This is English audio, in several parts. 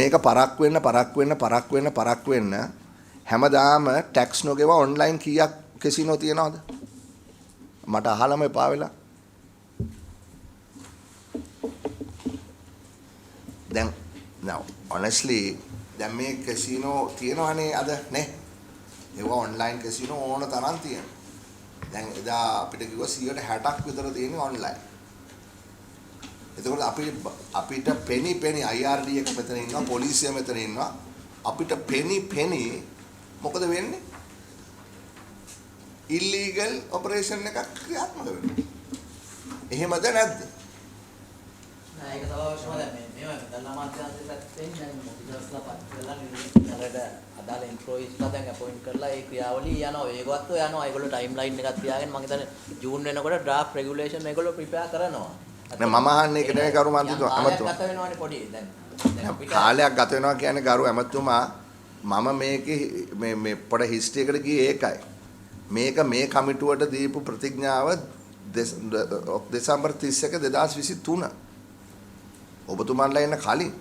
මේක පරක් වෙන්න හැමදාම ටැක්ස් නොගෙව ඔන්ලයින් කීයක් කැසිනෝ තියනවද? මට අහලම එපා වෙලා. දැන් now honestly දැන් මේ කැසිනෝ තියනවනේ අද නේ. ඒවා ඔන්ලයින් කැසිනෝ ඕන තරම් තියෙනවා. දැන් එදා අපිට කිව්වා 60ක් විතර තියෙන්නේ ඔන්ලයින්. එතකොට අපිට penny IRD එක මෙතන ඉන්නවා, පොලිසිය මෙතන ඉන්නවා. අපිට penny මොකද වෙන්නේ? illegal operation එකක් ක්‍රියාත්මක වෙනවා. එහෙමද නැද්ද? නෑ ඒක තව අවශ්‍යම දැන් මේවා දල්ලාමාත්‍යාංශයෙන් පැත්තෙන් දැන් මොකදස්ලා පත් කරලා නිරට අදාළ එම්ප්ලොයිස්ලා දැන් අපොයින්ට් කරලා ඒ ක්‍රියාවලිය යනවා. ඒකවත් යනවා. ඒගොල්ලෝ ටයිම් ලයින් එකක් තියාගෙන මම හිතන්නේ ජූන් වෙනකොට ඩ්‍රාෆ්ට් රෙගියුලේෂන් මේගොල්ලෝ ප්‍රිපෙයාර් කරනවා. නෑ මම අහන්නේ ඒක නෙවෙයි ගරු මන්ත්‍රීතුමා. අමතුමා. ගත වෙනවානේ පොඩි දැන් කාලයක් ගත වෙනවා කියන්නේ ගරු ඇමතුමා මම මේකේ මේ පොඩ හිස්ටරි එකට ගියේ ඒකයි. මේක මේ කමිටුවට දීපු ප්‍රතිඥාව දෙසැම්බර් 31 2023 ඔබතුමාලා ඉන්න කලින්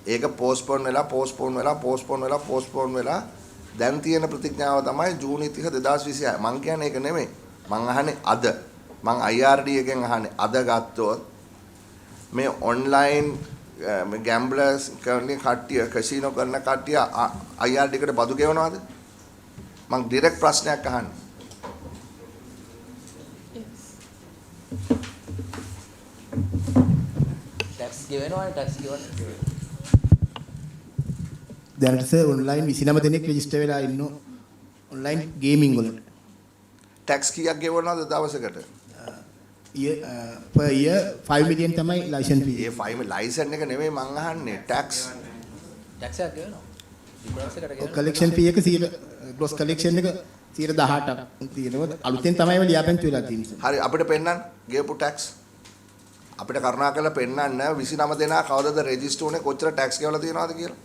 ඒක පෝස්ට්පෝන් වෙලා දැන් තියෙන ප්‍රතිඥාව තමයි ජූනි 30 2026 මං කියන්නේ ඒක නෙමෙයි මං අහන්නේ අද මං IRD එකෙන් අහන්නේ අද ගත්තොත් මේ ඔන්ලයින් මේ ගැම්බලර්ස් කරන කට්ටිය කැසිනෝ කරන කට්ටිය IRD එකට බදු ගෙවනවද මං ඩිරෙක්ට් ප්‍රශ්නයක් අහන්නේ ටැක්ස් ගෙවනවානේ ටැක්ස් ගෙවන්නේ දැනට සර් ඔන්ලයින් 29 දෙනෙක් රෙජිස්ටර් වෙලා ඉන්නෝ ඔන්ලයින් ගේමින් වලට ටැක්ස් කීයක් ගෙවනවද දවසකට per year 5 million තමයි ලයිසන් ෆී ඒ 5 ලයිසන් එක නෙමෙයි මං අහන්නේ ටැක්ස් එකක් ගෙවනවා කලෙක්ෂන් ෆී එක 100 ග්‍රොස් කලෙක්ෂන් එක 18ක් තියෙනවා අලුතෙන් තමයි ලියාපදිංචි වෙලා තියෙන්නේ හරි අපිට පෙන්නන්න ගෙවපු ටැක්ස් අපිට කරුණාකරලා පෙන්නන්න 29 දෙනා කවදද රෙජිස්ටර් උනේ කොච්චර ටැක්ස් ගෙවලා තියෙනවද කියලා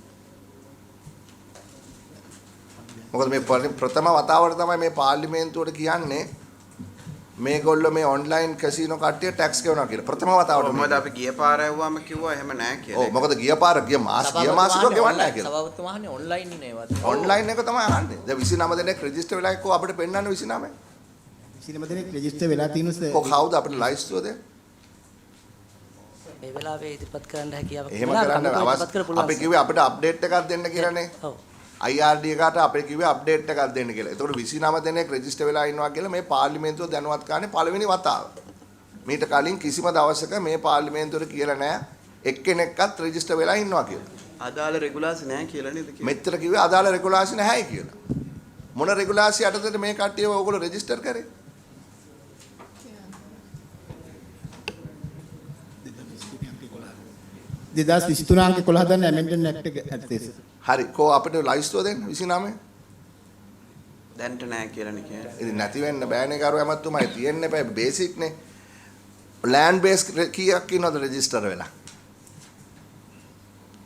මොකද මේ ප්‍රථම වතාවට තමයි මේ පාර්ලිමේන්තුවට කියන්නේ මේගොල්ලෝ මේ ඔන්ලයින් කැසිනෝ කට්ටිය ටැක්ස් ගෙවනවා කියලා ප්‍රථම වතාවට මොකද අපි ගිය පාර ඇහුවාම කිව්වා එහෙම නැහැ කියලා. ඔව් මොකද ගිය මාස ඉතෝ ගෙවන්නේ නැහැ කියලා. සභාපතිතුමා අහන්නේ ඔන්ලයින් නේ ඒවත්. ඔන්ලයින් එක තමයි අහන්නේ. දැන් 29 දෙනෙක් රෙජිස්ටර් වෙලා එක්කෝ අපිට පෙන්නන්න 29. 29 දෙනෙක් රෙජිස්ටර් වෙලා තියෙනවා කො කවුද අපිට ලයිස්තුවද? මේ වෙලාවේ ඉදිරිපත් කරන්න හැකියාවක් එහෙම කරන්න අවශ්‍ය අපි කිව්වේ අපිට අප්ඩේට් එකක් දෙන්න කියලානේ. ඔව්. IRD එකට අපි කිව්වේ අප්ඩේට් එකක් දෙන්න කියලා. ඒතකොට 29 දෙනෙක් රෙජිස්ටර් වෙලා ඉන්නවා කියලා මේ පාර්ලිමේන්තුව දැනුවත් කරන්නේ පළවෙනි වතාව. මීට කලින් කිසිම දවසක මේ පාර්ලිමේන්තුවට කියලා නැහැ එක්කෙනෙක්වත් රෙජිස්ටර් වෙලා ඉන්නවා කියලා. අදාළ රෙගුලාසි නැහැ කියලා නේද කිව්වේ? මෙච්චර කිව්වේ අදාළ රෙගුලාසි නැහැයි කියලා. මොන රෙගුලාසි යටතේද මේ කට්ටියව ඕගොල්ලෝ රෙජිස්ටර් කරේ? දෙදාස් 23 අංක 11 දන්න ඇමෙන්ඩ්මන්ට් ඇක්ට් එක ඇත්තේ හරි කෝ අපිට ලයිස්තුව දෙන්න 29 දැන්ට නැහැ කියලානේ කියන්නේ. ඉතින් නැති වෙන්න බෑනේ කරු ඇමතුමයි තියෙන්නේ බෑ බේසික් නේ ලෑන්ඩ් බේස් කීයක් ඉන්නවද රෙජිස්ටර් වෙලා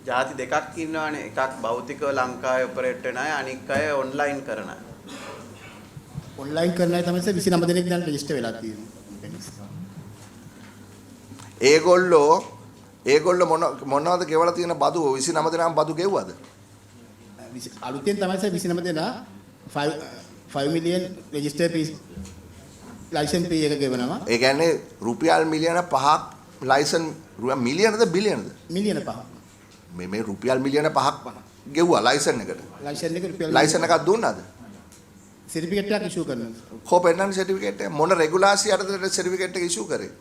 ಜಾති දෙකක් ඉන්නවානේ එකක් භෞතිකව ලංකාවේ ඔපරේට් වෙන අය අනික් අය ඔන්ලයින් කරන අය. ඔන්ලයින් කරන අය තමයි 29 දෙනෙක් දැන් රෙජිස්ටර් වෙලා තියෙන්නේ. ඒගොල්ලෝ මොනවද ගෙවලා තියෙන බදු 29 දෙනාම බදු ගෙව්වද? අලුතෙන් තමයි 29 දෙනා 5 million register fees license fee එක ගෙවනවා. ඒ කියන්නේ රුපියල් මිලියන 5ක් ලයිසන් මිලියනද බිලියනද? මිලියන 5ක්. මේ රුපියල් මිලියන 5ක් ගෙව්වා ලයිසන් එකට. ලයිසන් එක රුපියල් ලයිසන් එකක් දුන්නාද? සර්ටිෆිකේට් එකක් ඉෂුව කරනවා. කො පෙන්නන්නේ සර්ටිෆිකේට් එක මොන රෙගුලාසි යටතේද සර්ටිෆිකේට් එක ඉෂුව කරේ?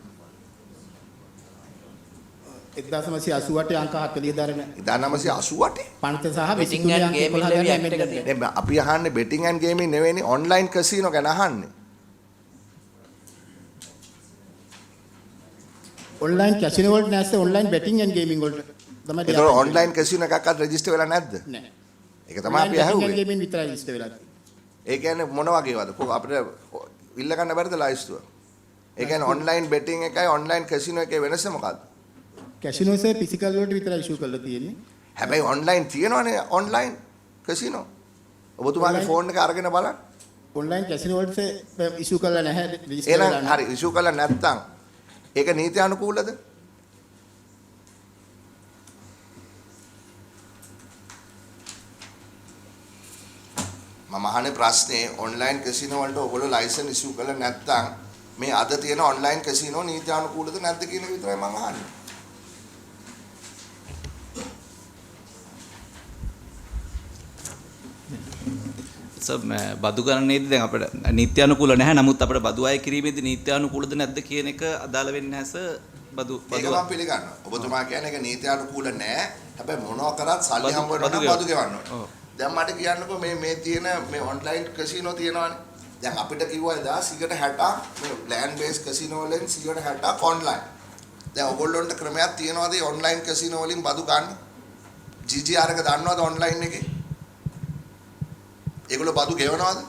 1988 අංක 40 දරන 1988 පන්ත සහ 23 අංක 11 අපි අහන්නේ බෙටිං ඇන්ඩ් ගේමින් නෙවෙයිනේ ඔන්ලයින් කැසිනෝ ගැන අහන්නේ ඔන්ලයින් කැසිනෝ වලට නැස්සේ ඔන්ලයින් බෙටිං ඇන්ඩ් ගේමින් වලට තමයි ඒක ඔන්ලයින් කැසිනෝ එකක්වත් රෙජිස්ටර් වෙලා නැද්ද නැහැ ඒක තමයි අපි අහුවේ ගේමින් විතරයි රෙජිස්ටර් වෙලා ඒ කියන්නේ මොන වගේවද කො අපිට ඉල්ල ගන්න බැරිද ලයිස්තුව ඒ කියන්නේ ඔන්ලයින් බෙටිං එකයි ඔන්ලයින් කැසිනෝ එකේ වෙනස මොකක්ද කැසිනෝ සේ ෆිසිකල් වලට විතරයි ඉෂුව කරලා තියෙන්නේ. හැබැයි ඔන්ලයින් තියෙනවනේ ඔන්ලයින් කැසිනෝ. ඔබතුමාගේ ෆෝන් එක අරගෙන බලන්න. ඔන්ලයින් කැසිනෝ වලට ඉෂුව කරලා නැහැ රෙජිස්ටර් වෙලා නැහැ. හරි ඉෂුව කරලා නැත්නම් ඒක නීති අනුකූලද? මම අහන්නේ ප්‍රශ්නේ ඔන්ලයින් කැසිනෝ වලට ඔයගොල්ලෝ ලයිසන් ඉෂුව කළා නැත්නම් මේ අද තියෙන ඔන්ලයින් කැසිනෝ නීත්‍යානුකූලද නැද්ද කියන එක විතරයි මම අහන්නේ. බදු ගණනේදී දැන් අපිට නීත්‍යානුකූල නැහැ. නමුත් අපිට බදු අය කිරීමේදී නීත්‍යානුකූලද නැද්ද කියන එක අදාළ වෙන්නේ නැහැ සර්. බදු ඒක මම පිළිගන්නවා. ඔබතුමා කියන්නේ ඒක නීත්‍යානුකූල නැහැ. හැබැයි මොනවා කරත් සල්ලි හම්බ වෙනවා නම් බදු ගෙවන්න ඕනේ. දැන් මට කියන්නකෝ මේ තියෙන මේ ඔන්ලයින් කැසිනෝ තියෙනවානේ. දැන් අපිට කිව්වා එදා 60% මේ ලෑන්ඩ් බේස් කැසිනෝ වලින් 60% ඔන්ලයින්. දැන් ඔයගොල්ලොන්ට ක්‍රමයක් තියෙනවාද ඔන්ලයින් කැසිනෝ වලින් බදු ගන්න? GGR එක දන්නවද ඔන්ලයින් එකේ? ඒගොල්ලෝ බදු ගෙවනවද?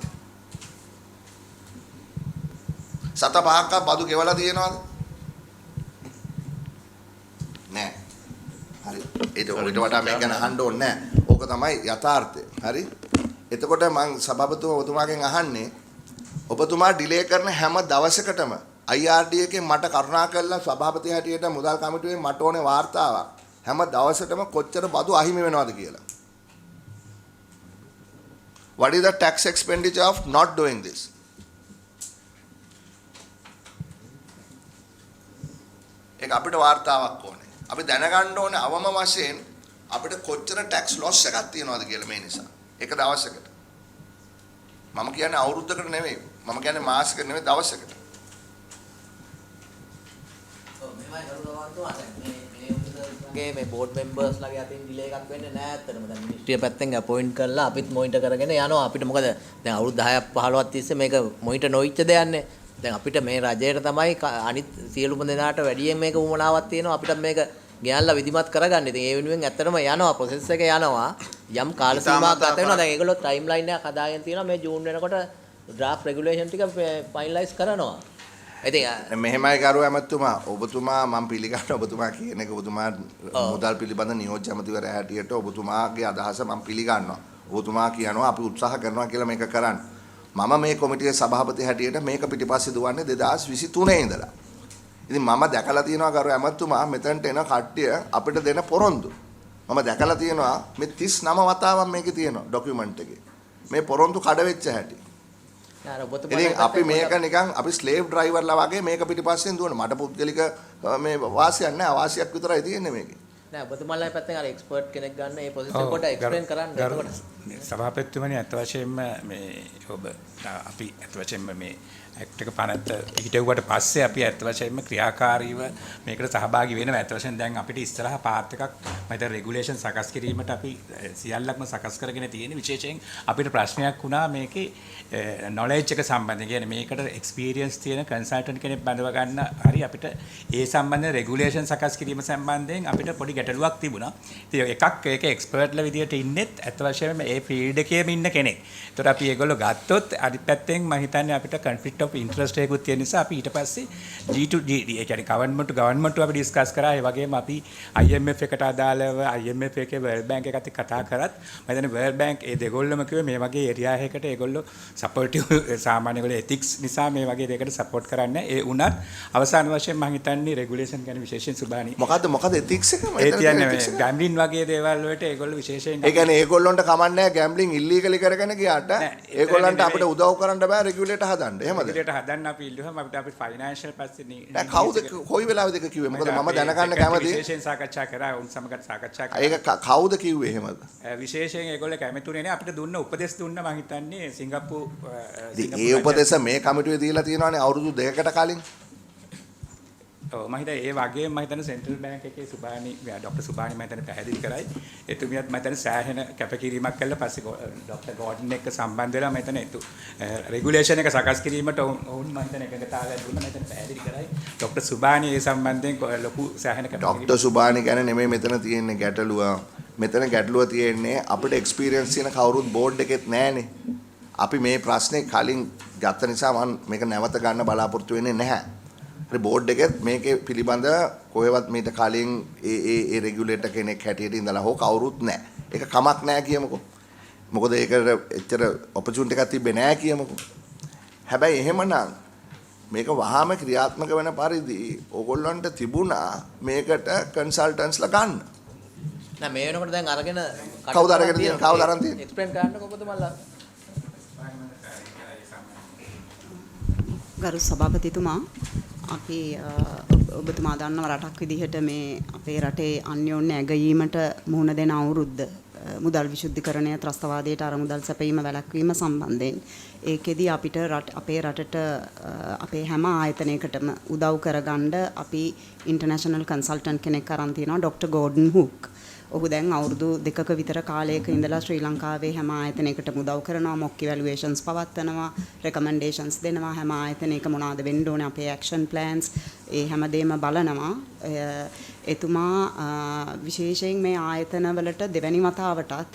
සත පහක් බදු ගෙවලා තියෙනවද? නෑ. හරි. ඊට වඩා මේක ගැන අහන්න ඕනේ නෑ. ඕක තමයි යථාර්ථය. හරි. එතකොට මම සභාපතිතුමා ඔබතුමාගෙන් අහන්නේ ඔබතුමා ඩිලේ කරන හැම දවසකටම IRD එකෙන් මට කරුණා කරලා සභාපති හැටියට මුදල් කමිටුවේ මට ඕනේ වාර්තාවක්. හැම දවසටම කොච්චර බදු අහිමි වෙනවද කියලා. What is the tax expenditure of not doing this? ඒක අපිට වාර්තාවක් ඕනේ. අපි දැනගන්න ඕනේ අවම වශයෙන් අපිට කොච්චර tax loss එකක් තියෙනවද කියලා මේ නිසා. එක දවසකට. මම කියන්නේ අවුරුද්දකට නෙමෙයි. මම කියන්නේ මාසෙකට නෙමෙයි දවසකට. ඔව් මෙහෙමයි කරුණාවන්තෝ මේ බෝඩ් මෙම්බර්ස්ලාගේ අතින් ඩිලේ එකක් වෙන්නේ නැහැ අත්තටම. දැන් මිනිස්ට්‍රිය පැත්තෙන් අපොයින්ට් කරලා අපිත් මොනිටර් කරගෙන යනවා. අපිට මොකද දැන් අවුරුදු 10ක් 15ක් තිස්සේ මේක මොනිටර් නොවිච්ච දෙයක්නේ. දැන් අපිට මේ රජයට තමයි අනිත් සියලුම දෙනාට වැඩියෙන් මේක උමනාවක් තියෙනවා. අපිට මේක ගෙනල්ලා විධිමත් කරගන්න. ඉතින් ඒ වෙනුවෙන් ඇත්තටම යනවා ප්‍රොසෙස් එක යනවා. යම් කාල සීමාවක් ගත වෙනවා. දැන් ඒගොල්ලෝ ටයිම් ලයින් එකක් හදාගෙන තියෙනවා. මේ ජූන් වෙනකොට ඩ්‍රාෆ්ට් රෙගුලේෂන් ටික ෆයිනලයිස් කරනවා. ඉතින් මෙහෙමයි කරුව ඇමතුමා ඔබතුමා මම පිළිගන්නවා ඔබතුමා කියන එක ඔබතුමා මුදල් පිළිබඳ නියෝජ්‍ය ඇමතිවරයා හැටියට ඔබතුමාගේ අදහස මම පිළිගන්නවා. ඔබතුමා කියනවා අපි උත්සාහ කරනවා කියලා මේක කරන්න. මම මේ කොමිටියේ සභාපති හැටියට මේක පිටිපස්සේ දුවන්නේ 2023 ඉඳලා. ඉතින් මම දැකලා තියෙනවා කරුව ඇමතුමා මෙතනට එන කට්ටිය අපිට දෙන පොරොන්දු. මම දැකලා තියෙනවා මේ 39 වතාවක් මේකේ තියෙනවා ડોකියුමන්ට් එකේ. මේ පොරොන්දු කඩ වෙච්ච හැටි. ඉතින් අපි මේක නිකන් අපි ස්ලේව් ඩ්‍රයිවර්ලා වගේ මේක පිටිපස්සෙන් දුවන මට පුද්ගලික මේ වාසියක් නැහැ අවාසියක් විතරයි තියෙන්නේ මේකේ නෑ ඔබතුමාලා පැත්තෙන් අර එක්ස්පර්ට් කෙනෙක් ගන්න මේ පොසිෂන් කොට එක්ස්ප්ලেইন කරන්න එතකොට සභාපතිතුමනි අත් වශයෙන්ම මේ ඔබ අපි අත් වශයෙන්ම මේ ඇක්ට් එක පනත පිටුවට පස්සේ අපි අත් වශයෙන්ම ක්‍රියාකාරීව මේකට සහභාගී වෙනවා අත් වශයෙන් දැන් අපිට ඉස්සරහ පාත් එකක් මම රෙගුලේෂන් සකස් කිරීමට අපි සියල්ලක්ම සකස් කරගෙන තියෙන විශේෂයෙන් අපිට ප්‍රශ්නයක් වුණා මේකේ නොලෙජ් එක සම්බන්ධයෙන් කියන්නේ මේකට එක්ස්පීරියන්ස් තියෙන කන්සල්ටන්ට් කෙනෙක් බඳව ගන්න හරි අපිට ඒ සම්බන්ධ රෙගුලේෂන් සකස් කිරීම සම්බන්ධයෙන් අපිට පොඩි ගැටලුවක් තිබුණා. ඉතින් එකක් ඒක එක්ස්පර්ට්ලා විදියට ඉන්නෙත් අත් වශයෙන්ම මේ ෆීල්ඩ් එකේම ඉන්න කෙනෙක්. ඒතර අපි ඒගොල්ලෝ ගත්තොත් අනිත් පැත්තෙන් මම හිතන්නේ අපිට කන්ෆ්ලික්ට් ඔෆ් ඉන්ටරෙස්ට් එකකුත් තියෙන නිසා අපි ඊට පස්සේ G2G ඒ කියන්නේ ගවර්න්මන්ට් අපි ඩිස්කස් කරා. ඒ වගේම අපි IMF එකට අදාළව IMF එකේ World Bank එකත් කතා කරත් මම හිතන්නේ World Bank ඒ දෙගොල්ලම කිව්වේ මේ වගේ ඒරියා එකකට ඒගොල්ලෝ සපෝටිව් සාමාන්‍ය ඒගොල්ලෝ එතික්ස් නිසා මේ වගේ දෙයකට සපෝට් කරන්නේ. ඒ උනත් අවසාන වශයෙන් මම හිතන්නේ රෙගුලේෂන් ගැන විශේෂයෙන් සුබානි මොකද්ද එතික්ස් එක ඒ කියන්නේ ගැම්බලින් වගේ දේවල් වලට ඒගොල්ලෝ විශේෂයෙන් ඒ කියන්නේ ඒගොල්ලොන්ට කමන්නේ නැහැ ගැම්බලින් ඉල්ලීගලි කරගෙන ගියාට ඒගොල්ලන්ට අපිට උදව් කරන්න බෑ රෙගුලේටර් හදන්න. එහෙමද? රෙගුලේටර් හදන්න අපි ඉල්ලුවම අපි ෆයිනෑන්ෂල් පැත්තේ නෑ කවුද කොයි වෙලාවෙද කිව්වේ? මොකද මම දැනගන්න කැමතියි. විශේෂයෙන් සාකච්ඡා කරා උන් සමග සාකච්ඡා කරා. ඒක කවුද කිව්වේ එහෙමද? විශේෂයෙන් ඒගොල්ලෝ කැමතුනේ නේ අපිට දුන්න උපදෙස් දුන්න මම හිතන්නේ සිංගප්පූ ඒ උපදෙස් මේ කමිටුවේ දීලා තියෙනවානේ අවුරුදු 2කට කලින්. ඔව් මම හිතන්නේ ඒ වගේම මම හිතන්නේ සෙන්ට්‍රල් බැංක් එකේ සුබානි ડોક્ટર සුබානි මම හිතන්නේ පැහැදිලි කරයි. එතුමියත් මම හිතන්නේ සෑහෙන කැපකිරීමක් කළා පස්සේ ડોક્ટર ගෝඩන් එක්ක සම්බන්ධ වෙලා මම හිතන්නේ රෙගුලේෂන් එක සකස් කිරීමට ඔවුන් මම හිතන්නේ එකඟතාවයක් දුන්නා. මම හිතන්නේ පැහැදිලි කරයි. ડોક્ટર සුබානි ඒ සම්බන්ධයෙන් ලොකු සෑහෙන කැපකිරීමක්. ડોક્ટર සුබානි ගැන නෙමෙයි මෙතන තියෙන්නේ ගැටලුව. මෙතන ගැටලුව තියෙන්නේ අපිට එක්ස්පීරියන්ස් තියෙන කවුරුත් බෝඩ් එකෙත් නැහනේ. අපි මේ ප්‍රශ්නේ කලින් ගත්ත නිසා මම මේක නැවත ගන්න බලාපොරොත්තු වෙන්නේ නැහැ. බෝඩ් එකෙත් මේකේ පිළිබඳ කොහෙවත් මීට කලින් ඒ රෙගුලේටර් කෙනෙක් හැටියට ඉඳලා හෝ කවුරුත් නැහැ. ඒක කමක් නැහැ කියමුකෝ. මොකද ඒකට එච්චර ඔපචුනිටි එකක් තිබ්බේ නැහැ කියමුකෝ. හැබැයි එහෙමනම් මේක වහාම ක්‍රියාත්මක වෙන පරිදි ඕගොල්ලන්ට තිබුණා මේකට කන්සල්ටන්ට්ස්ලා ගන්න. නෑ මේ වෙනකොට දැන් අරගෙන කවුද අරගෙන තියෙන්නේ? කවුද අරන් තියෙන්නේ? එක්ස්ප්ලেইন කරන්නකො ඔබතුමාලා. ගරු සභාපතිතුමා අපි ඔබතුමා දන්නව රටක් විදිහට මේ අපේ රටේ අන්‍යෝන්‍ය ඇගයීමට මුහුණ දෙන අවුරුද්ද මුදල් විශුද්ධිකරණය ත්‍රස්තවාදයට අරමුදල් සැපීම වැළැක්වීම සම්බන්ධයෙන් ඒකෙදි අපිට අපේ රටට අපේ හැම ආයතනයකටම උදව් කරගන්න අපි ඉන්ටර්නැෂනල් කන්සල්ටන්ට් කෙනෙක් අරන් තියෙනවා ඩොක්ටර් ගෝඩන් හුක්. ඔහු දැන් අවුරුදු 2ක විතර කාලයක ඉඳලා ශ්‍රී ලංකාවේ හැම ආයතනයකටම උදව් කරනවා, මොක් ඉවැලුවේෂන්ස් පවත්වනවා, රෙකමෙන්ඩේෂන්ස් දෙනවා, හැම ආයතනයක මොනවද වෙන්න ඕනේ අපේ ඇක්ෂන් ප්ලෑන්ස් ඒ හැමදේම බලනවා. එතුමා විශේෂයෙන් මේ ආයතනවලට දෙවැනි වතාවටත්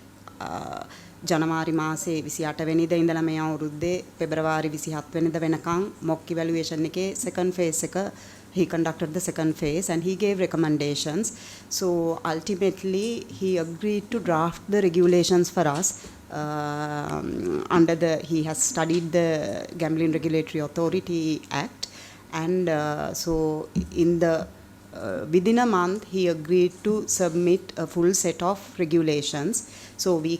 ජනවාරි මාසේ 28 වෙනිදා ඉඳලා මේ අවුරුද්දේ පෙබරවාරි 27 වෙනිදා වෙනකන් මොක් ඉවැලුවේෂන් එකේ second phase එක he conducted the second phase and he gave recommendations. So ultimately he agreed to draft the regulations for us he has studied the Gambling Regulatory Authority Act and so in the within a month he agreed to submit a full set of regulations. So we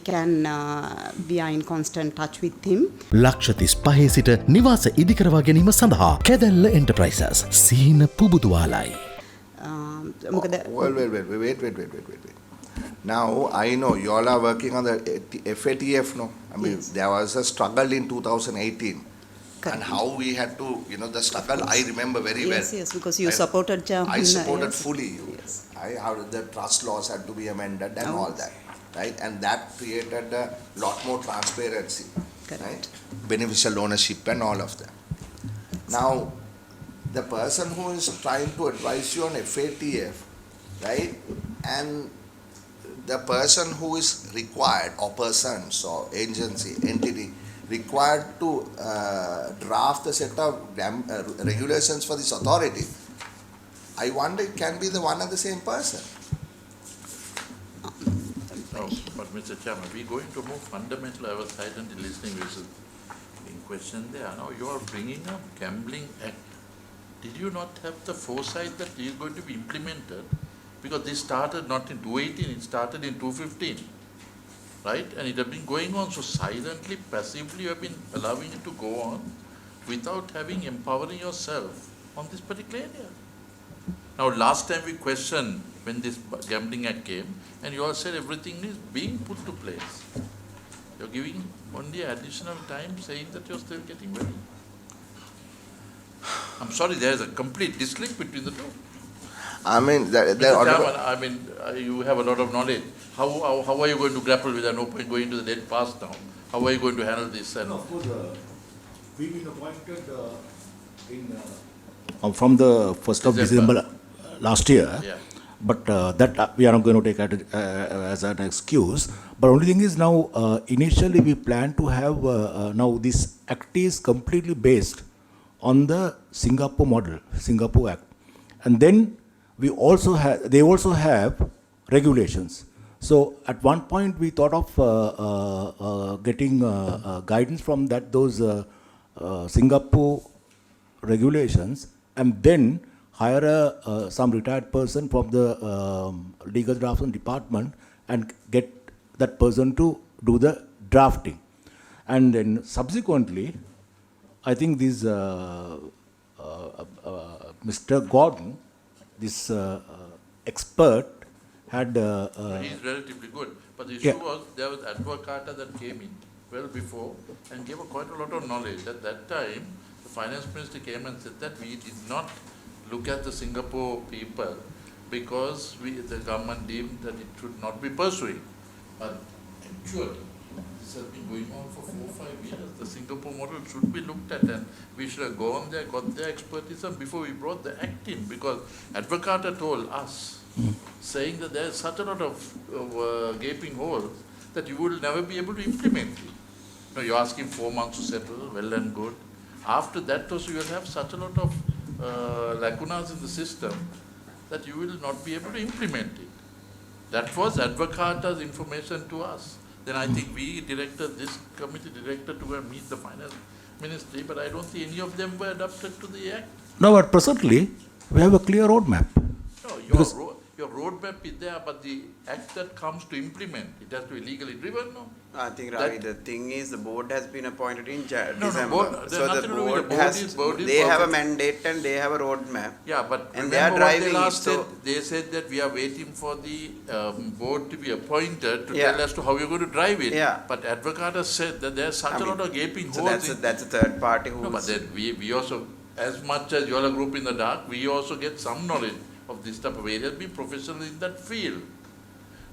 are in constant touch with him. ලක්ෂ 35 සිට නිවාස ඉදිකරවා ගැනීම සඳහා Kedella enterprises සීන පුබුදුවාලයි. Wait. Now I know you all are working on the FATF, no? I mean, Yes. there was a struggle in 2018. Correct. And how we had to, the struggle, I remember very well. Yes, because you supported Chairman. I supported yes. fully you. Yes. How the trust laws had to be amended and all that, right? And that created a lot more transparency, Correct. right? Beneficial ownership and all of that. Now, the person who is trying to advise you on FATF, right? And the person who is required, or persons or agency, entity, required to draft a set of regulations for this authority, I wonder it can be the one and the same person. No, but Mr. Chairman, we're going to move fundamental oversight and the listening which is in question there. Now you are bringing up Gambling Act. Did you not have the foresight that it is going to be implemented? Because this started not in 2018, it started in 2015. Right? And it has been going on so silently, passively, you have been allowing it to go on without empowering yourself on this particular area. Now, last time we questioned when this Gambling Act came, and you all said everything is being put to place. You're giving only additional time saying that you're still getting ready. I'm sorry, there is a complete dislink between the two. I mean, Mr. Chairman, I mean, you have a lot of knowledge. How are you going to grapple with an open going to the dead past now? How are you going to handle this? And of course, we've been appointed from the 1st of December last year. Yeah. But that we are not going to take as an excuse. But only thing is now, initially we plan to have, now this act is completely based on the Singapore model, Singapore Act. And then they also have regulations. So at one point we thought of getting guidance from those Singapore regulations and then hire some retired person from the legal draftsman department and get that person to do the drafting. And then subsequently, I think this Mr. Gordon, this expert, had... he's relatively good. But the issue was there was advocata that came in well before and gave quite a lot of knowledge. At that time, the finance minister came and said that we did not look at the Singapore people because the government deemed that it should not be pursuing. But actually, this has been going on for 4 or 5 years. The Singapore model should be looked at and we should have gone there, got their expertise before we brought the act in, because advocata told us, saying that there is such a lot of gaping holes that you will never be able to implement it. Now you're asking 4 months to settle, well and good. After that also you will have such a lot of lacunas in the system that you will not be able to implement it. That was advocata's information to us. Then I think we directed, this committee directed to go and meet the finance ministry, but I don't think any of them were adapted to the act. No, but presently we have a clear roadmap. No, Your roadmap is there, but the act that comes to implement, it has to be legally driven, no? I think, Ravi, the thing is the board has been appointed in December. board- there's so the nothing to do with board the has, board is they have a perfect. mandate and they have a roadmap. Yeah, but And they are remember what they driving last it, said? so- They said that we are waiting for the board to be appointed to Yeah. tell us to how you're going to drive it. Yeah. But advocate has said that there's such I a mean, lot of gaping So holes. that's a third party who No, but then we also, as much as you're a group in the dark, we also get some knowledge of this type of areas, be professional in that field.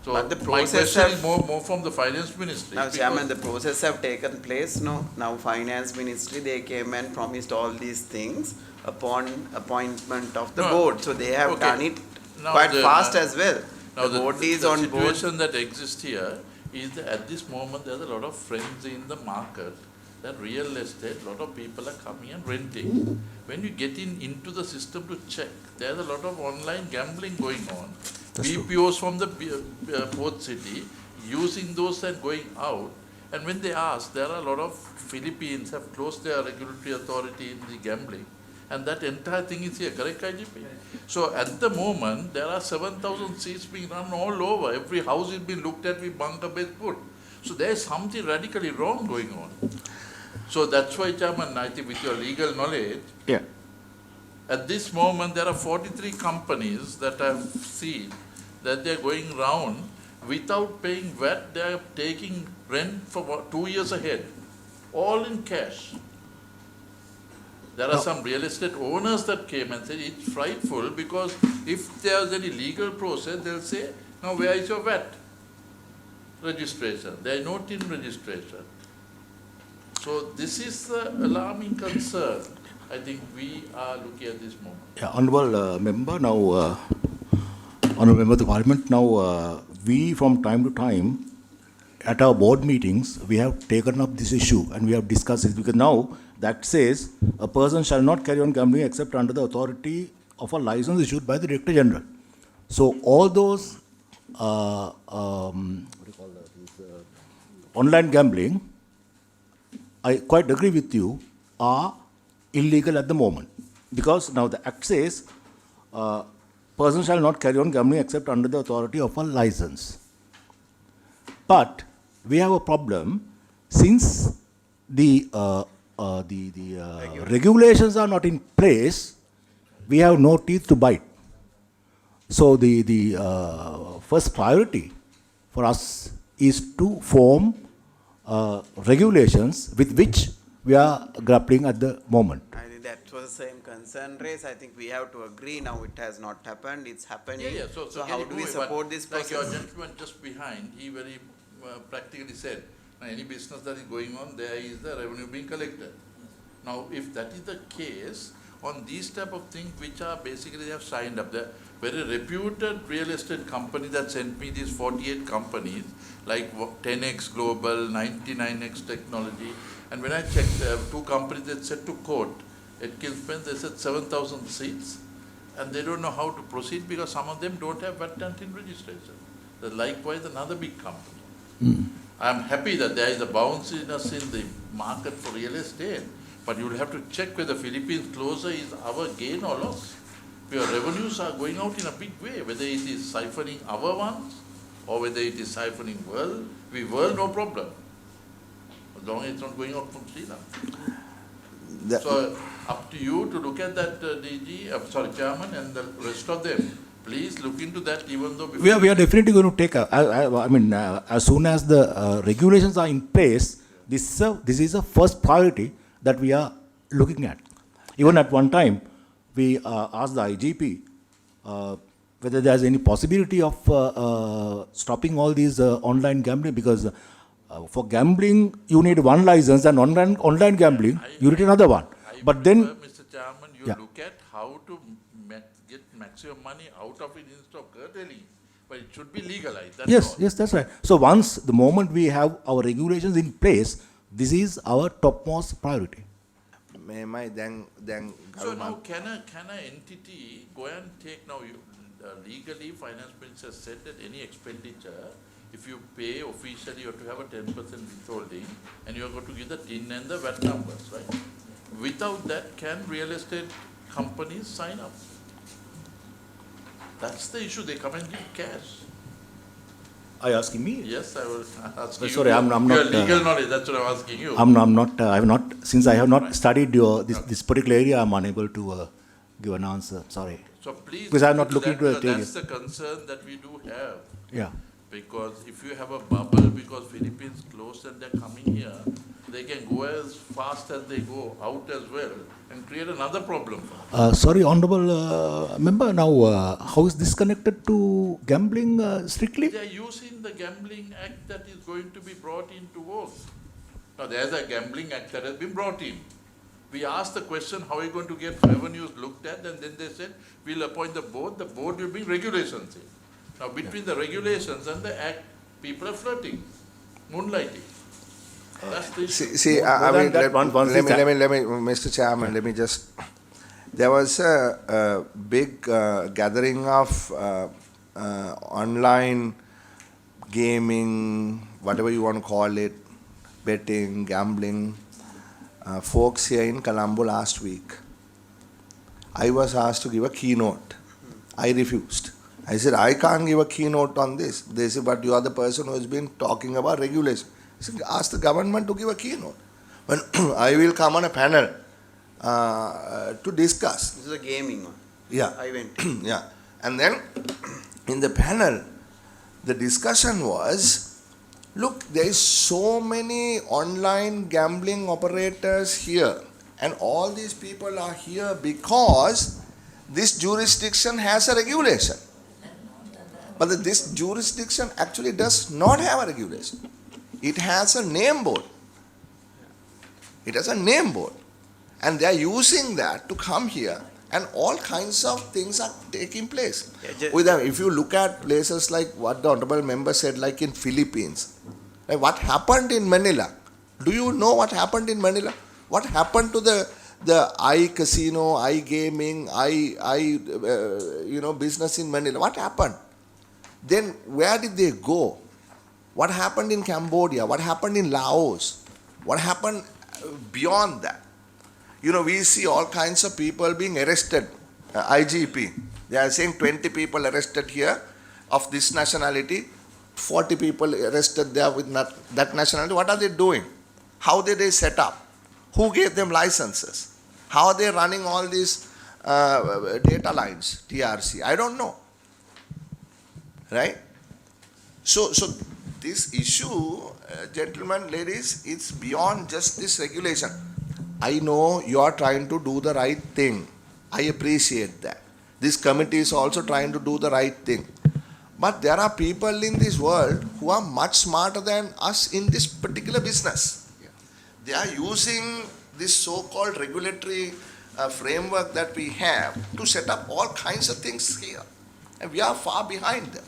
So But the my process question is have- more from the finance ministry. Now, because- Chairman, the process have taken place. No, now Finance Ministry, they came and promised all these things upon appointment of the No, board. So they have okay. done it Now quite the- fast as well. Now The board is the on board. situation that exists here is that at this moment there's a lot of frenzy in the market that real estate, lot of people are coming and renting. When you get into the system to check, there's a lot of online gambling going on. BPOs from the port city using those and going out. And when they ask, there are a lot of Philippines have closed their regulatory authority in the gambling. And that entire thing is here, correct, IGP? So at the moment, there are 7,000 seats being run all over. Every house is being looked at with bunker-based food. So there is something radically wrong going on. So that's why, Chairman, I think with your legal knowledge, Yeah. at this moment there are 43 companies that I've seen that they're going round without paying VAT. They're taking rent for 2 years ahead, all in cash. There are some real estate owners that came and said it's frightful because if there's any legal process, they'll say, now where is your VAT registration? They are not in registration. So this is the alarming concern I think we are looking at this moment. Yeah, Honourable Member, now, Honourable Member of the Parliament, now we from time to time at our board meetings, we have taken up this issue and we have discussed it because now that says a person shall not carry on gambling except under the authority of a license issued by the Director General. So all those online gambling, I quite agree with you, are illegal at the moment. Because now the Act says, person shall not carry on gambling except under the authority of a license. But we have a problem since the regulations are not in place, we have no teeth to bite. So the first priority for us is to form regulations with which we are grappling at the moment. I think that was the same concern raised. I think we have to agree now it has not happened, it's happening. Yeah. So So can how you do we it? support But this like your process? gentleman just behind, he very practically said, now any business that is going on, there is the revenue being collected. Now, if that is the case, on these type of things which are basically they have signed up, the very reputed real estate company that sent me these 48 companies, like 10x Global, 99x Technology, and when I checked, there are two companies that said to court, at Kilspens, they said 7,000 seats, and they don't know how to proceed because some of them don't have VAT in registration. Likewise, another big company. I'm happy that there is a bounciness in the market for real estate, but you'll have to check whether Philippines closer is our gain or loss. Your revenues are going out in a big way, whether it is siphoning our ones or whether it is siphoning world. We world, no problem. As long as it's not going out from Sri Lanka. So up to you to look at that, DG, Chairman, and the rest of them. Please look into that, even though... We are definitely going to take, as soon as the regulations are in place, this is a first priority that we are looking at. Even at one time, we asked the IGP whether there is any possibility of stopping all these online gambling, because for gambling, you need one license, and online gambling, you need another one. But then... Mr. Chairman, you look at how to get maximum money out of it instead of curtailing. But it should be legalized. Yes, that's right. So once the moment we have our regulations in place, this is our topmost priority. So now can an entity go and take now legally finance minister said that any expenditure, if you pay officially, you have to have a 10% withholding and you are going to give the TIN and the VAT numbers, right? Without that, can real estate companies sign up? That's the issue. They come and give cash. Are you asking me? Yes, I was asking Sorry, you. I'm Your not, legal knowledge, that's what I'm asking you. I'm not, I have not, since I have not studied this particular area, I'm unable to give an answer. Sorry. So please, Because I'm not because looking to that, the area. that's the concern that we do have. Yeah. Because if you have a bubble, because Philippines closed and they're coming here, they can go as fast as they go out as well and create another problem. Sorry, Honorable Member, now how is this connected to gambling strictly? They are using the Gambling Act that is going to be brought into work. Now there's a Gambling Act that has been brought in. We asked the question, how are you going to get revenues looked at, and then they said, we'll appoint the board will bring regulations in. Now between the regulations and the act, people are flirting, moonlighting. That's the issue. See, I mean, let me, Mr. Chairman, let me just. There was a big gathering of online gaming, whatever you want to call it, betting, gambling, folks here in Colombo last week. I was asked to give a keynote. I refused. I said, I can't give a keynote on this. They said, but you are the person who has been talking about regulation. I said, ask the government to give a keynote. When I will come on a panel to discuss. This is a gaming one. Yeah. I went. Yeah. And then in the panel, the discussion was, look, there is so many online gambling operators here, and all these people are here because this jurisdiction has a regulation. But this jurisdiction actually does not have a regulation. It has a name board. It has a name board. And they are using that to come here, and all kinds of things are taking place. With them, if you look at places like what the Honorable Member said, like in Philippines, like what happened in Manila? Do you know what happened in Manila? What happened to the iCasino, iGaming, business in Manila? What happened? Then where did they go? What happened in Cambodia? What happened in Laos? What happened beyond that? We see all kinds of people being arrested. IGP, they are saying 20 people arrested here of this nationality, 40 people arrested there with that nationality. What are they doing? How did they set up? Who gave them licenses? How are they running all these data lines, TRC? I don't know. Right? So this issue, gentlemen, ladies, it's beyond just this regulation. I know you are trying to do the right thing. I appreciate that. This committee is also trying to do the right thing. But there are people in this world who are much smarter than us in this particular business. They are using this so-called regulatory framework that we have to set up all kinds of things here. And we are far behind them.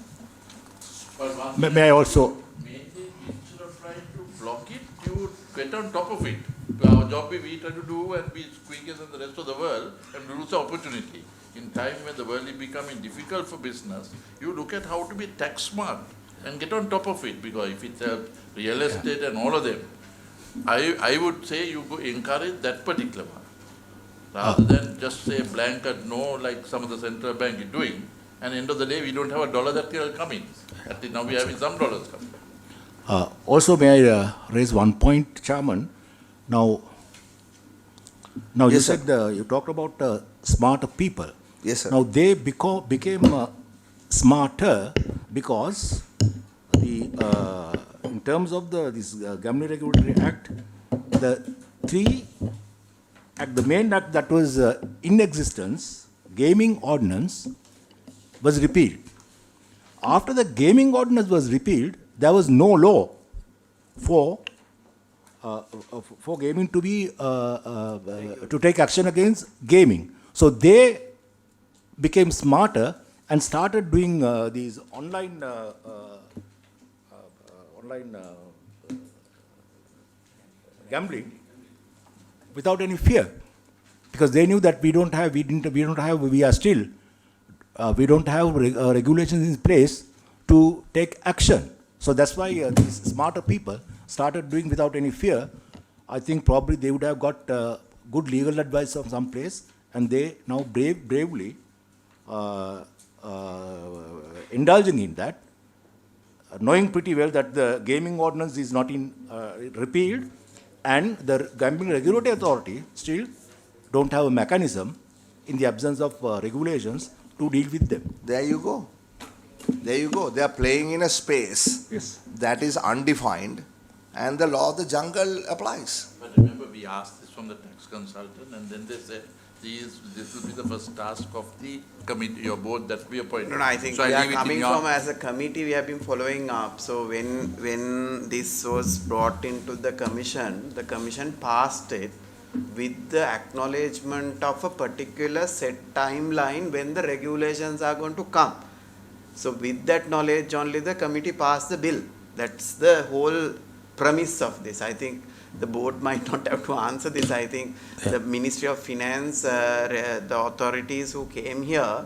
May I also? Instead of trying to block it, you get on top of it. Our job we try to do and be quicker than the rest of the world and lose the opportunity. In time when the world is becoming difficult for business, you look at how to be tax smart and get on top of it, because if it's real estate and all of them, I would say you go encourage that particular one. Rather than just say blanket no, like some of the central bank is doing, and end of the day we don't have a dollar that will come in. At least now we are having some dollars coming. Also, may I raise one point, Chairman? Now Yes, you sir. said, you talked about smarter people. Yes, sir. Now they became smarter because in terms of this Gambling Regulatory Act, the main act that was in existence, Gaming Ordinance, was repealed. After the Gaming Ordinance was repealed, there was no law for gaming to be to take action against gaming. So they became smarter and started doing these online gambling without any fear, because they knew that we don't have regulations in place to take action. So that's why these smarter people started doing without any fear. I think probably they would have got good legal advice from some place, and they now bravely indulging in that, knowing pretty well that the gaming ordinance is not in repealed, and the gambling regulatory authority still don't have a mechanism in the absence of regulations to deal with them. There you go. There you go. They are playing in a space that is undefined, and the law of the jungle applies. But remember, we asked this from the tax consultant, and then they said, this will be the first task of the committee, your board that we appointed. No, I think So we I are leave it in coming your- from, as a committee, we have been following up. So when this was brought into the commission passed it with the acknowledgement of a particular set timeline when the regulations are going to come. So with that knowledge only the committee passed the bill. That's the whole premise of this. I think the board might not have to answer this. I think the Ministry of Finance, the authorities who came here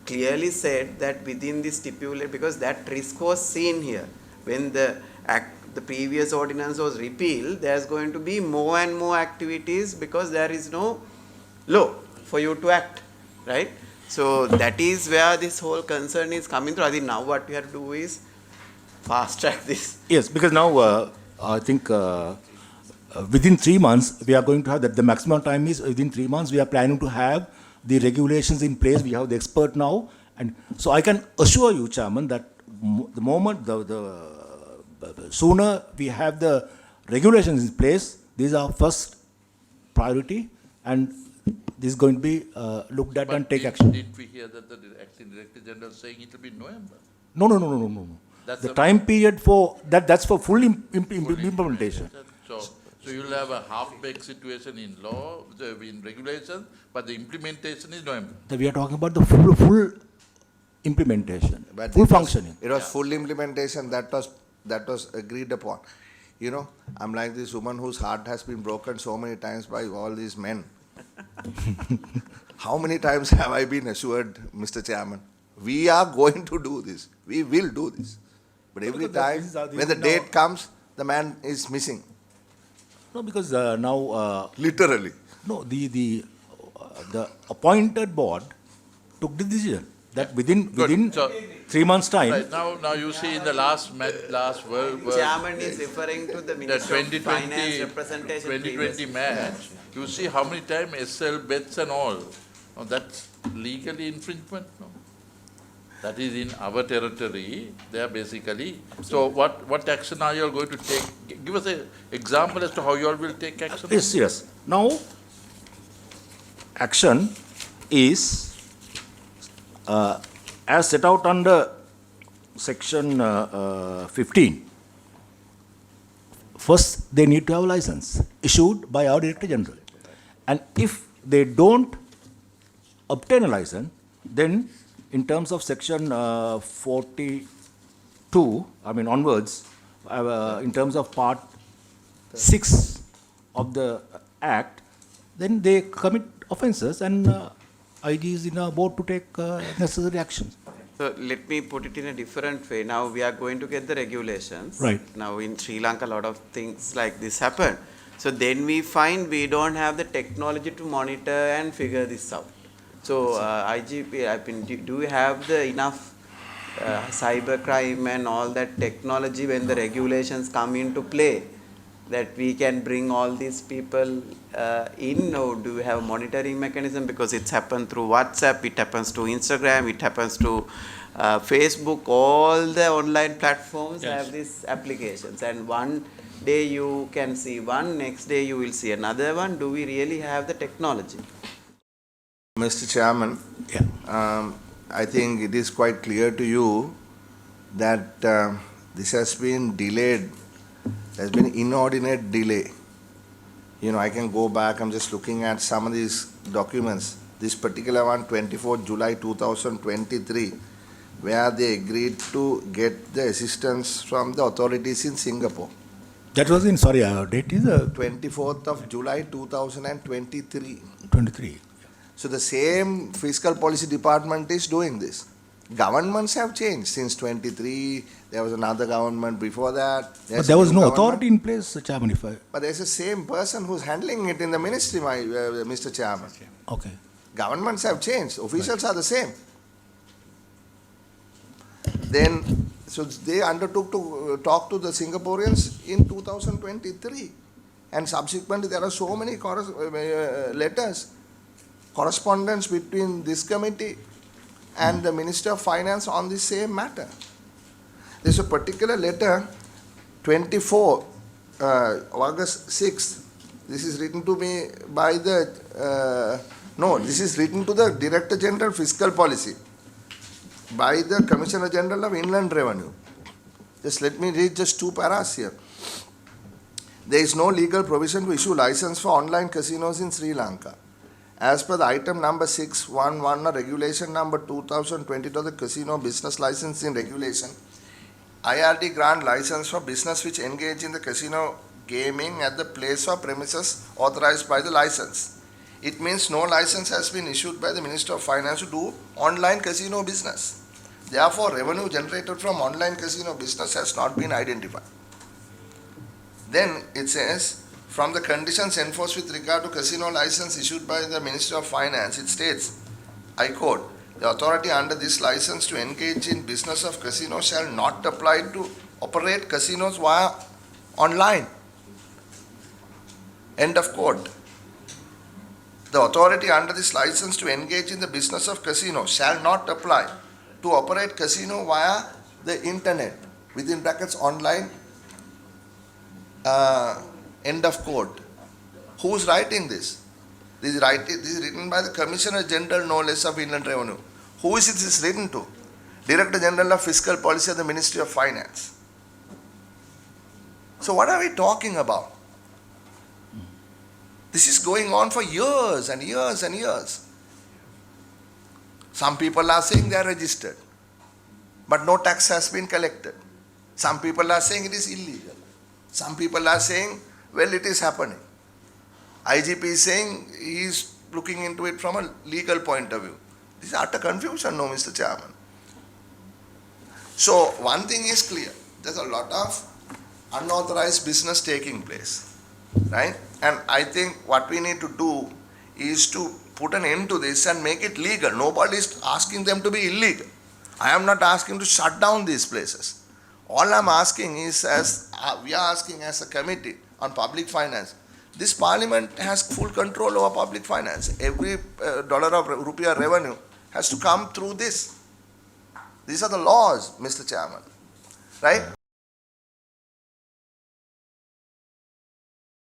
clearly said that within this stipulate, because that risk was seen here. When the previous ordinance was repealed, there's going to be more and more activities because there is no law for you to act, right? So that is where this whole concern is coming through. I think now what we have to do is fast track this. Yes, because now I think within 3 months we are going to have that. The maximum time is within 3 months. We are planning to have the regulations in place. We have the expert now, and so I can assure you, Chairman, that the moment the sooner we have the regulations in place, these are first priority, and this is going to be looked at and take action. Did we hear that the acting director general saying it will be November? No. That's The the- time period for that's for full implementation. So you'll have a half-baked situation in law, in regulations, but the implementation is November. We are talking about the full implementation, But full it was- functioning. It was full implementation that was agreed upon. You know, I'm like this woman whose heart has been broken so many times by all these men. How many times have I been assured, Mr. Chairman, we are going to do this, we will do this. But every time, when the date comes, the man is missing. No, because now Literally. no, the appointed board took the decision that within So- 3 months time. Right, now you see in the last World Chairman is referring to the the Ministry of 2020, Finance representation 2020 match, you see how many times SL bets and all. Now that's legally infringement, no? That is in our territory, they are basically. So what action are you all going to take? Give us an example as to how you all will take action. Yes. Now, action is as set out under section 15. First, they need to have a license issued by our Director General. And if they don't obtain a license, then in terms of section 42, onwards, in terms of part 6 of the Act, then they commit offences, and IG is in a board to take necessary actions. So let me put it in a different way. Now we are going to get the regulations. Right. Now in Sri Lanka, a lot of things like this happen. So then we find we don't have the technology to monitor and figure this out. So IGP, do you have the enough cyber crime and all that technology when the regulations come into play that we can bring all these people in, or do you have a monitoring mechanism? Because it's happened through WhatsApp, it happens to Instagram, it happens to Facebook, all the online platforms have these applications, and one day you can see one, next day you will see another one. Do we really have the technology? Mr. Chairman, I think it is quite clear to you that this has been delayed. There's been inordinate delay. You know, I can go back, I'm just looking at some of these documents. This particular one, 24 July 2023, where they agreed to get the assistance from the authorities in Singapore. That was in, date is 24th of July 2023. 23. So the same fiscal policy department is doing this. Governments have changed since 23. There was another government before that. But there was no authority in place, Chairman, if I... But there's the same person who's handling it in the ministry, Mr. Chairman. Okay. Governments have changed. Officials are the same. Then, so they undertook to talk to the Singaporeans in 2023. And subsequently, there are so many letters, correspondence between this committee and the Minister of Finance on the same matter. There's a particular letter, 24, August 6th. This is written to me by the, this is written to the Director General Fiscal Policy by the Commissioner General of Inland Revenue. Just let me read just two paras here. There is no legal provision to issue license for online casinos in Sri Lanka. As per the item number 611 of regulation number 2022 of the Casino Business Licensing Regulation, IRD grant license for business which engage in the casino gaming at the place or premises authorized by the license. It means no license has been issued by the Minister of Finance to do online casino business. Therefore, revenue generated from online casino business has not been identified. Then it says, from the conditions enforced with regard to casino license issued by the Minister of Finance, it states, I quote, the authority under this license to engage in business of casino shall not apply to operate casinos via online. End of quote. The authority under this license to engage in the business of casino shall not apply to operate casino via the internet, within brackets online, end of quote. Who's writing this? This is written by the Commissioner General, no less, of Inland Revenue. Who is this written to? Director General of Fiscal Policy of the Ministry of Finance. So what are we talking about? This is going on for years and years and years. Some people are saying they are registered, but no tax has been collected. Some people are saying it is illegal. Some people are saying, well, it is happening. IGP is saying he is looking into it from a legal point of view. This is utter confusion, no, Mr. Chairman. So, one thing is clear. There's a lot of unauthorized business taking place, right? And I think what we need to do is to put an end to this and make it legal. Nobody is asking them to be illegal. I am not asking to shut down these places. All I am asking is, we are asking as a committee on public finance, this parliament has full control over public finance. Every dollar of rupee revenue has to come through this. These are the laws, Mr. Chairman. Right?